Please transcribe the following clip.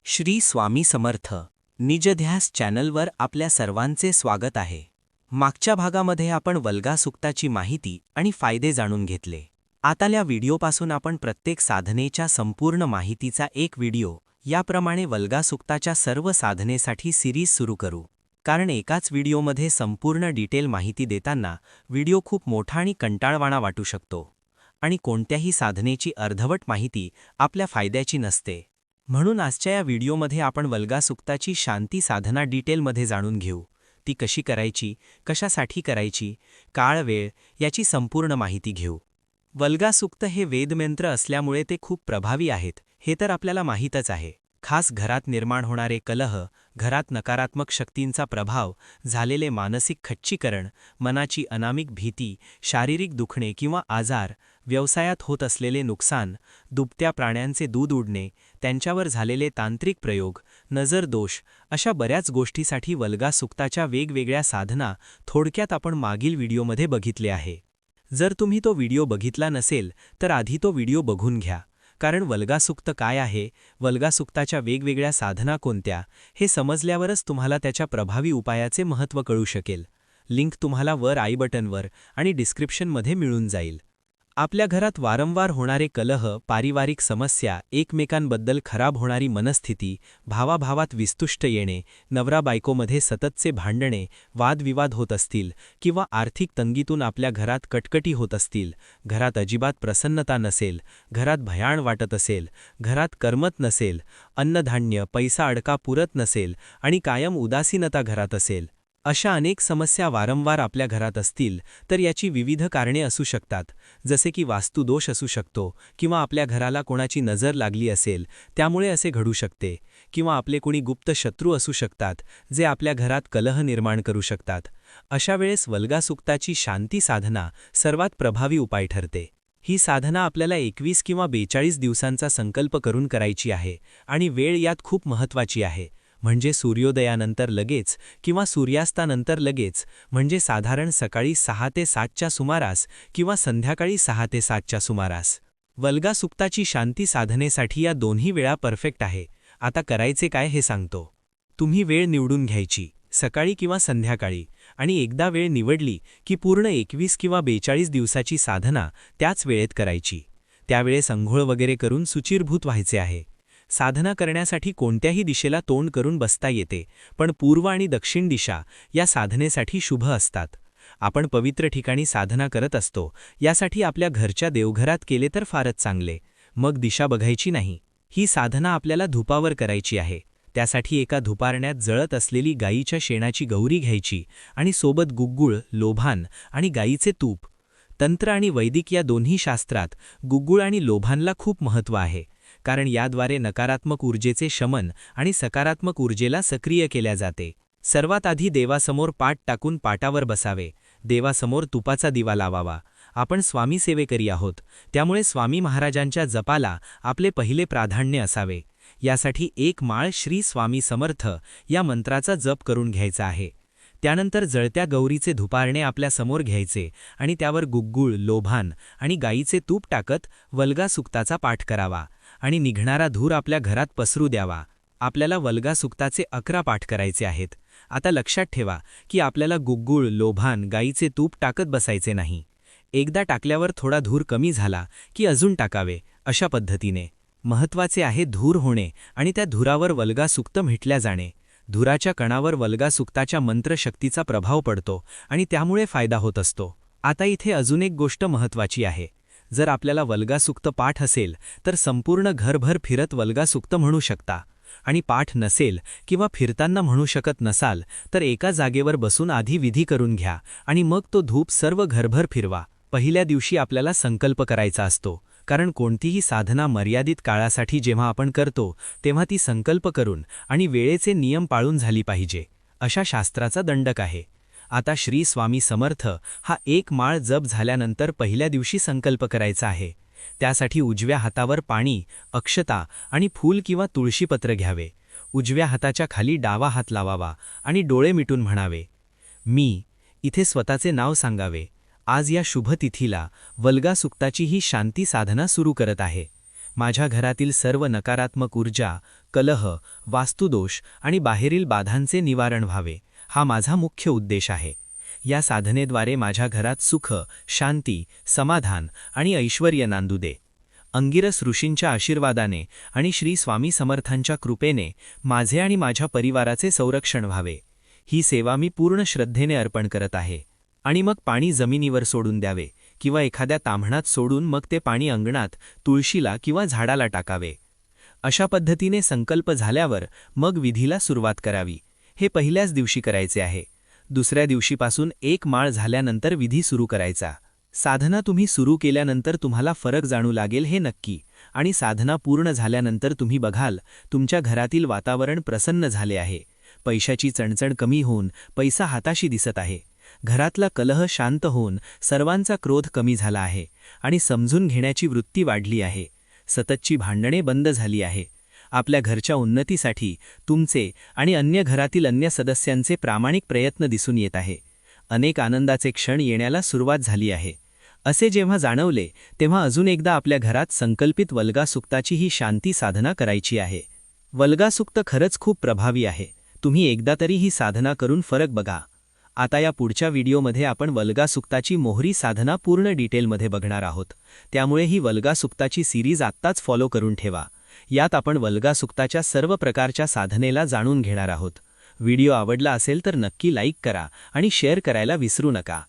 श्री स्वामी समर्थ निजध्यास चॅनलवर आपल्या सर्वांचे स्वागत आहे। मागच्या भागामध्ये आपण वल्गा सुक्ताची माहिती आणि फायदे जाणून घेतले। आताल्या व्हिडिओपासून आपण प्रत्येक साधनेच्या संपूर्ण माहितीचा एक व्हिडिओ याप्रमाणे वल्गा सुक्ताच्या सर्व साधनेसाठी सिरीज सुरू करू। कारण एकाच व्हिडिओमध्ये संपूर्ण डिटेल माहिती देताना व्हिडिओ खूप मोठा आणि कंटाळवाणा वाटू शकतो आणि कोणत्याही साधनेची अर्धवट माहिती आपल्या फायद्याची नसते। म्हणून आजच्या या व्हिडिओमध्ये आपण वल्गा सुक्ताची शांती साधना डिटेलमध्ये जाणून घेऊ। ती कशी करायची, कशासाठी करायची, काळ वेळ याची संपूर्ण माहिती घेऊ। वल्गा सुक्त हे वेदमंत्र असल्यामुळे ते खूप प्रभावी आहेत हे तर आपल्याला माहीतच आहे। खास घरात निर्माण होणारे कलह, घरात नकारात्मक शक्तींचा प्रभाव, झालेले मानसिक खच्चीकरण, मनाची अनामिक भीती, शारीरिक दुखणे किंवा आजार, व्यवसायात होत असलेले नुकसान, दुभत्या प्राण्यांचे दूध उडणे, त्यांच्यावर झालेले तांत्रिक प्रयोग, नजर दोष अशा बऱ्याच गोष्टीसाठी वल्गा सुक्ताच्या वेगवेगळ्या साधना थोडक्यात आपण मागील व्हिडिओमध्ये बघितले आहे। जर तुम्ही तो व्हिडिओ बघितला नसेल तर आधी तो व्हिडिओ बघून घ्या, कारण वल्गा सुक्त काय आहे, वल्गा सुक्ताच्या वेगवेगळ्या साधना कोणत्या हे समजल्यावरच तुम्हाला त्याच्या प्रभावी उपायाचे महत्त्व कळू शकेल। लिंक तुम्हाला वर आई बटनवर आणि डिस्क्रिप्शनमध्ये मिळून जाईल। आपल्या घरात वारंवार होणारे कलह, पारिवारिक समस्या, एकमेकांबद्दल खराब होणारी मनस्थिती, भावाभावात विस्तुष्ट येणे, नवरा बायकोमध्ये सततचे भांडणे, वादविवाद होत असतील किंवा आर्थिक तंगीतून आपल्या घरात कटकटी होत असतील, घरात अजिबात प्रसन्नता नसेल, घरात भयाण वाटत असेल, घरात करमत नसेल, अन्नधान्य पैसा अडका पुरत नसेल आणि कायम उदासीनता घरात असेल, अशा अनेक समस्या वारंवार आपल्या घरात असतील तर याची विविध कारणे असू शकतात। जसे की वास्तुदोष असू शकतो किंवा आपल्या घराला कोणाची नजर लागली असेल त्यामुळे असे घडू शकते, किंवा आपले कोणी गुप्त शत्रू असू शकतात जे आपल्या घरात कलह निर्माण करू शकतात। अशा वेळेस वल्गा सुक्ताची शांती साधना सर्वात प्रभावी उपाय ठरते। ही साधना आपल्याला 21 किंवा 42 दिवसांचा संकल्प करून करायची आहे आणि वेळ यात खूप महत्त्वाची आहे। म्हणजे सूर्योदयानंतर लगेच किंवा सूर्यास्तानंतर लगेच, म्हणजे साधारण सकाळी 6 ते 7 च्या सुमारास किंवा संध्याकाळी 6 ते 7 च्या सुमारास। वल्गा सुक्ताची शांती साधनेसाठी या दोन्ही वेळा परफेक्ट आहे। आता करायचे काय हे सांगतो। तुम्ही वेळ निवडून घ्यायची, सकाळी किंवा संध्याकाळी, आणि एकदा वेळ निवडली की पूर्ण 21 किंवा 42 दिवसाची साधना त्याच वेळेत करायची। त्यावेळेस अंघोळ वगैरे करून सुचिरभूत व्हायचे आहे। साधना करण्यासाठी कोणत्याही दिशेला तोंड करून बसता येते, पण पूर्व आणि दक्षिण दिशा या साधनेसाठी शुभ असतात। आपण पवित्र ठिकाणी साधना करत असतो, यासाठी आपल्या घरच्या देवघरात केले तर फारच चांगले। मग दिशा बघायची नाही। ही साधना आपल्याला धुपावर करायची आहे। त्यासाठी एका धुपारण्यात जळत असलेली गायीच्या शेणाची गौरी घ्यायची आणि सोबत गुग्गुळ, लोभान आणि गायीचे तूप। तंत्र आणि वैदिक या दोन्ही शास्त्रात गुग्गुळ आणि लोभानला खूप महत्त्व आहे, कारण याद्वारे नकारात्मक ऊर्जेचे शमन आणि सकारात्मक ऊर्जेला सक्रिय केल्या जाते। सर्वात आधी देवासमोर पाट टाकून पाटावर बसावे, देवासमोर तुपाचा दिवा लावावा। आपण स्वामी सेवेकरी आहोत, त्यामुळे स्वामी महाराजांच्या जपाला आपले पहिले प्राधान्य असावे। यासाठी एक माळ श्री स्वामी समर्थ या मंत्राचा जप करून घ्यायचा आहे। त्यानंतर जळत्या गौरीचे धुपारणे आपल्या समोर घ्यायचे आणि त्यावर गुग्गुळ, लोभान आणि गायीचे तूप टाकत वल्गा सुक्ताचा पाठ करावा आणि निघणारा धूर आपल्या घरात पसरू द्यावा। आपल्याला वल्गा सुक्ताचे 11 पाठ करायचे आहेत। आता लक्षात ठेवा की आपल्याला गुग्गुळ, लोभान, गायीचे तूप टाकत बसायचे नाही। एकदा टाकल्यावर थोडा धूर कमी झाला की अजून टाकावे, अशा पद्धतीने। महत्त्वाचे आहे धूर होणे आणि त्या धुरावर वल्गा सुक्त म्हटल्या जाणे। धुराच्या कणावर वल्गा सुक्ताच्या मंत्रशक्तीचा प्रभाव पडतो आणि त्यामुळे फायदा होत असतो। आता इथे अजून एक गोष्ट महत्त्वाची आहे। जर आपल्याला वल्गा सुक्त पाठ असेल तर संपूर्ण घरभर फिरत वल्गा सुक्त म्हणू शकता, आणि पाठ नसेल किंवा फिरताना म्हणू शकत नसाल तर एका जागेवर बसून आधी विधी करून घ्या आणि मग तो धूप सर्व घरभर फिरवा। पहिल्या दिवशी आपल्याला संकल्प करायचा असतो, कारण कोणतीही साधना मर्यादित काळासाठी जेव्हा आपण करतो तेव्हा ती संकल्प करून आणि वेळेचे नियम पाळून झाली पाहिजे, अशा शास्त्राचा दंडक आहे। आता श्री स्वामी समर्थ हा एक माळ जप झाल्यानंतर पहिल्या दिवशी संकल्प करायचा आहे। त्यासाठी उजव्या हातावर पाणी, अक्षता आणि फूल किंवा तुळशीपत्र घ्यावे। उजव्या हाताच्या खाली डावा हात लावावा आणि डोळे मिटून म्हणावे, मी। इथे स्वतःचे नाव सांगावे। आज या शुभ तिथीला वल्गा सुक्ताची ही शांती साधना सुरू करत आहे। माझ्या घरातील सर्व नकारात्मक ऊर्जा, कलह, वास्तुदोष आणि बाहेरील बाधांचे निवारण व्हावे, हा माझा मुख्य उद्देश आहे. या साधनेद्वारे माझ्या घरात सुख, शांती, समाधान आणि ऐश्वर्य नांदू दे. अंगिरस ऋषींच्या आशीर्वादाने आणि श्री स्वामी समर्थांच्या कृपेने माझे आणि माझ्या परिवाराचे संरक्षण व्हावे. ही सेवा मी पूर्ण श्रद्धेने अर्पण करत आहे. आणि मग पाणी जमिनीवर सोडून द्यावे किंवा एखाद्या ताम्हणात सोडून मग ते पाणी अंगणात, तुळशीला किंवा झाडाला टाकावे. अशा पद्धतीने संकल्प झाल्यावर मग विधीला सुरुवात करावी. हे पहिल्याच दिवशी करायचे आहे. दुसऱ्या दिवशीपासून 1 माळ झाल्यानंतर विधी सुरू करायचा. साधना तुम्ही सुरू केल्यानंतर तुम्हाला फरक जाणू लागेल हे नक्की. आणि साधना पूर्ण झाल्यानंतर तुम्ही बघाल तुमच्या घरातील वातावरण प्रसन्न झाले आहे. पैशाची चणचण कमी होऊन पैसा हाताशी दिसत आहे. घरातला कलह शांत होऊन सर्वांचा क्रोध कमी झाला आहे आणि समजून घेण्याची वृत्ती वाढली आहे. सततची भांडणे बंद झाली आहे. आपल्या घरच्या उन्नतीसाठी तुमचे आणि अन्य घरातील अन्य सदस्यांचे प्रामाणिक प्रयत्न दिसून येत आहे. अनेक आनंदाचे क्षण येण्याला सुरुवात झाली आहे. असे जेव्हा जाणवले तेव्हा अजून एकदा आपल्या घरात संकल्पित वल्गासुक्ताची ही शांती साधना करायची आहे. वल्गासुक्त खरंच खूप प्रभावी आहे. तुम्ही एकदा तरी ही साधना करून फरक बघा. आता या पुढच्या व्हिडिओमध्ये आपण वल्गासुक्ताची मोहरी साधना पूर्ण डिटेलमध्ये बघणार आहोत. त्यामुळे ही वल्गासुक्ताची सिरीज आत्ताच फॉलो करून ठेवा. यात आपण वल्गासुक्ताच्या सर्व प्रकारच्या साधनेला जाणून घेणार आहोत. व्हिडिओ आवडला असेल तर नक्की लाईक करा आणि शेअर करायला विसरू नका.